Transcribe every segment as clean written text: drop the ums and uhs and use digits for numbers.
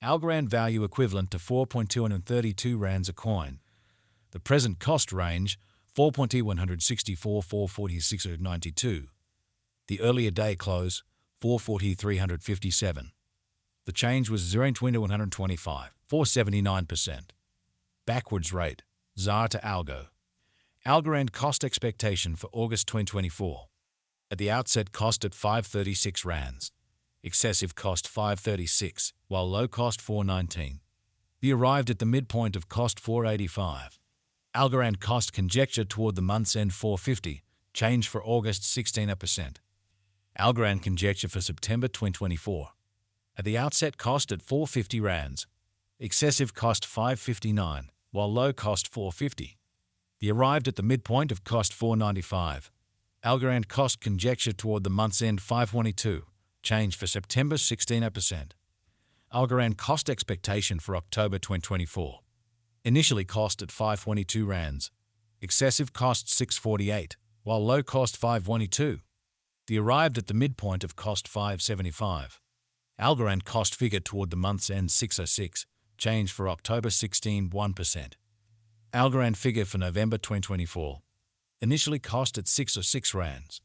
Algorand value equivalent to 4.232 rands a coin. The present cost range 4.164 446.92. The earlier day close 440.357. The change was 0.125 479%. Backwards rate ZAR to Algo. Algorand cost expectation for August 2024. At the outset cost at 536 rands. Excessive cost 536, while low cost 419. The arrived at the midpoint of cost 485. Algorand cost conjecture toward the month's end 450, change for August 16%. Algorand conjecture for September 2024. At the outset cost at 450 rands. Excessive cost 559, while low cost 450. The arrived at the midpoint of cost 495. Algorand cost conjecture toward the month's end 522, change for September 16%. Algorand cost expectation for October 2024. Initially cost at 522 rands. Excessive cost 648, while low cost 522. The arrived at the midpoint of cost 575. Algorand cost figure toward the month's end 606, change for October 1%. Algorand figure for November 2024. Initially cost at 606 rands.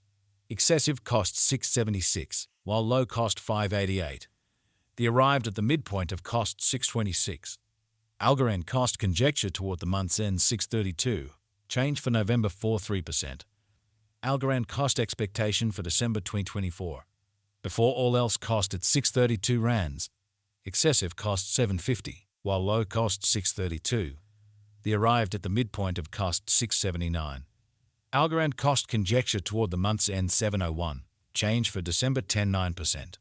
Excessive cost 676, while low cost 588. The arrived at the midpoint of cost 626. Algorand cost conjecture toward the month's end 632, change for November 3%. Algorand cost expectation for December 2024. Before all else cost at 632 rands. Excessive cost 750, while low cost 632. The arrived at the midpoint of cost 679. Algorand cost conjecture toward the month's end 701, change for December 9%.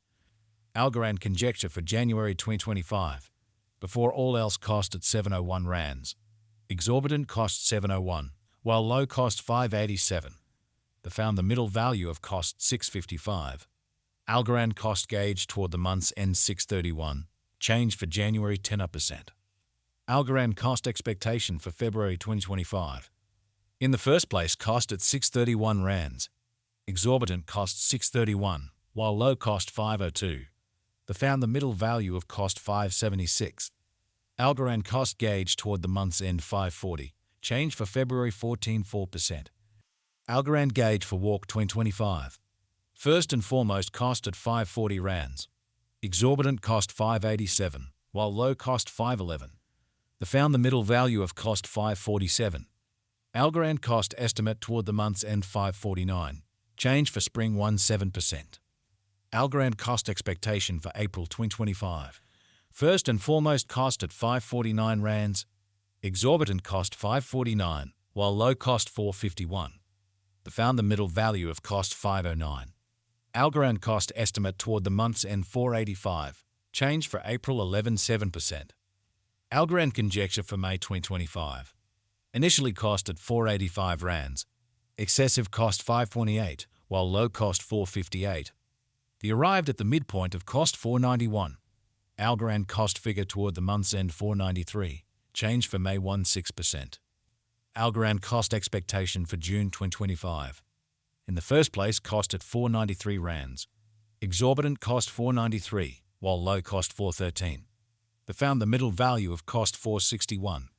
Algorand conjecture for January 2025. Before all else cost at 701 rands. Exorbitant cost 701, while low cost 587. They found the middle value of cost 655. Algorand cost gauge toward the month's end 631, change for January 10%. Algorand cost expectation for February 2025. In the first place cost at 631 rands. Exorbitant cost 631, while low cost 502. They found the middle value of cost 576. Algorand cost gauge toward the month's end 540, change for February 4%. Algorand gauge for walk 2025. First and foremost cost at 540 rands. Exorbitant cost 587, while low cost 511. They found the middle value of cost 547. Algorand cost estimate toward the month's end 549, change for spring 17%. Algorand cost expectation for April 2025. First and foremost cost at 549 rands. Exorbitant cost 549, while low cost 451. They found the middle value of cost 509. Algorand cost estimate toward the month's end 485, change for April 7%. Algorand conjecture for May 2025. Initially cost at 485 rands. Excessive cost 528, while low cost 458. The arrived at the midpoint of cost 491. Algorand cost figure toward the month's end 493, change for May 6%. Algorand cost expectation for June 2025. In the first place cost at 493 rands. Exorbitant cost 493, while low cost 413. They found the middle value of cost 461.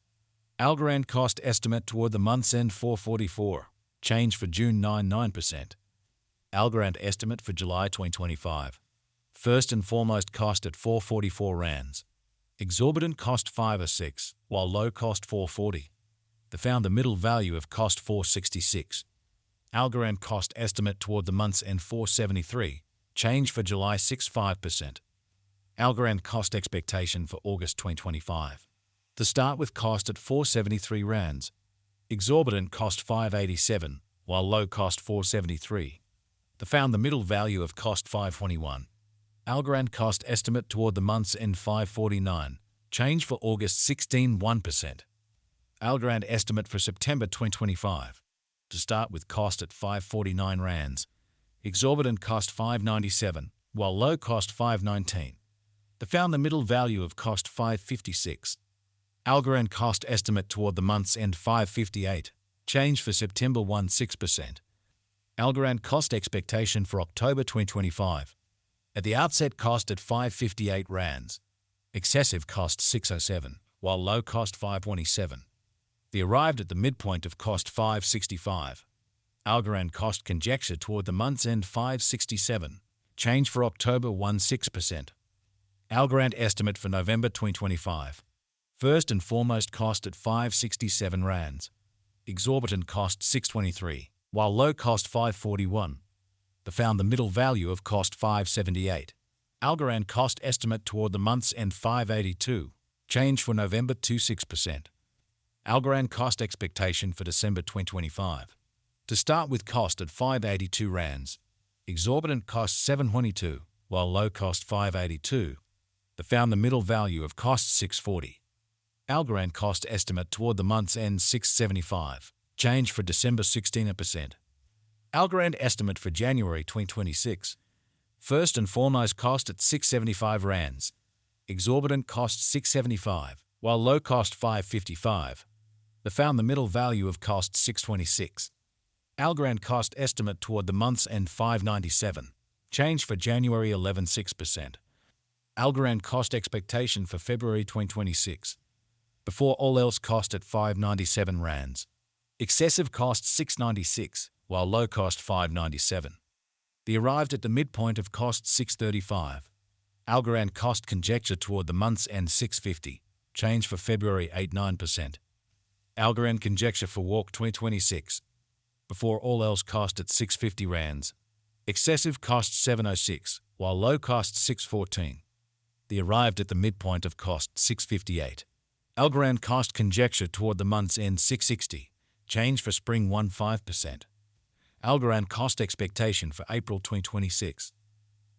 Algorand cost estimate toward the month's end 444, change for June 9%. Algorand estimate for July 2025. First and foremost cost at 444 rands. Exorbitant cost 506, while low cost 440. They found the middle value of cost 466. Algorand cost estimate toward the month's end 473, change for July 5%. Algorand cost expectation for August 2025. To start with cost at 473 rands. Exorbitant cost 587, while low cost 473. They found the middle value of cost 521. Algorand cost estimate toward the month's end 549, change for August 1%. Algorand estimate for September 2025. To start with cost at 549 rands. Exorbitant cost 597, while low cost 519. They found the middle value of cost 556. Algorand cost estimate toward the month's end 558, change for September 6%. Algorand cost expectation for October 2025. At the outset cost at 558 rands. Excessive cost 607, while low cost 527. The arrived at the midpoint of cost 565. Algorand cost conjecture toward the month's end 567. Change for October 16%. Algorand estimate for November 2025. First and foremost cost at 567 rands. Exorbitant cost 623, while low cost 541. They found the middle value of cost 578. Algorand cost estimate toward the month's end 582. Change for November 26%. Algorand cost expectation for December 2025. To start with cost at 582 rands. Exorbitant cost 722, while low cost 582. They found the middle value of cost 640. Algorand cost estimate toward the month's end 675. Change for December 16%. Algorand estimate for January 2026. First and foremost cost at 675 rands. Exorbitant cost 675, while low cost 555. They found the middle value of cost 626. Algorand cost estimate toward the month's end 597. Change for January 11.6%. Algorand cost expectation for February 2026. Before all else cost at 597 rands. Excessive cost 696, while low cost 597. They arrived at the midpoint of cost 635. Algorand cost conjecture toward the month's end 650. Change for February 8.9%. Algorand conjecture for walk 2026. Before all else cost at 650 rands. Excessive cost 706, while low cost 614. They arrived at the midpoint of cost 658. Algorand cost conjecture toward the month's end 660. Change for spring 15%. Algorand cost expectation for April 2026.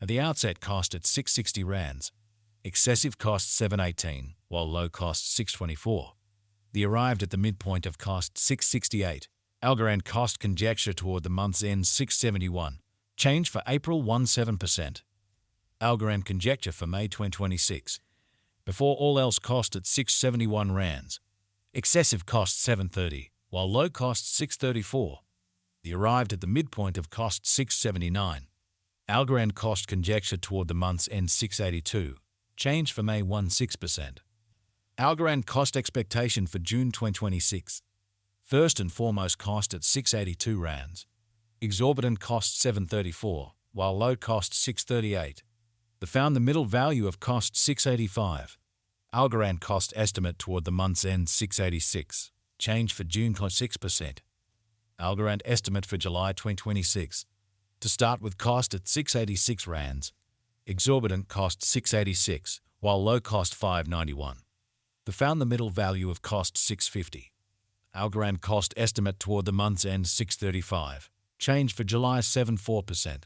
At the outset cost at 660 rands. Excessive cost 718, while low cost 624. They arrived at the midpoint of cost 668. Algorand cost conjecture toward the month's end 671. Change for April 17%. Algorand conjecture for May 2026. Before all else cost at 671 rands. Excessive cost 730, while low cost 634. They arrived at the midpoint of cost 679. Algorand cost conjecture toward the month's end 682. Change for May 16%. Algorand cost expectation for June 2026. First and foremost cost at 682 rands. Exorbitant cost 734, while low cost 638. They found the middle value of cost 685. Algorand cost estimate toward the month's end 686. Change for June 6%. Algorand estimate for July 2026. To start with cost at 686 rands. Exorbitant cost 686, while low cost 591. They found the middle value of cost 650. Algorand cost estimate toward the month's end 635. Change for July 74%.